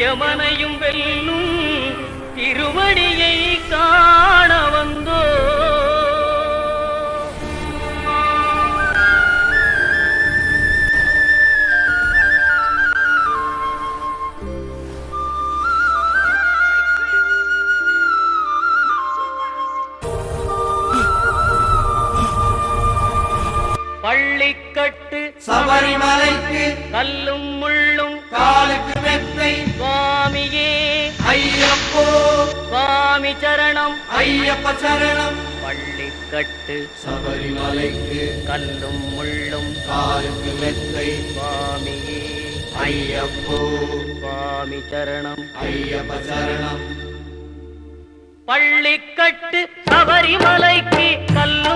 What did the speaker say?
எமனையும் வெல்லும் திருவடியை காண வந்தோ. பள்ளிக்கட்டு சபரிமலைக்கு கல்லும் முள்ளும் காலுக்கு மெத்தை சுவாமியே ஐயப்போ சுவாமி சரணம் ஐயப்ப சரணம். பள்ளிக்கட்டு சபரிமலைக்கு கல்லும் முள்ளும் காலுக்கு மெத்தை சுவாமியே ஐயப்போ சுவாமி சரணம் ஐயப்ப சரணம். பள்ளிக்கட்டு சபரிமலைக்கு கல்லும்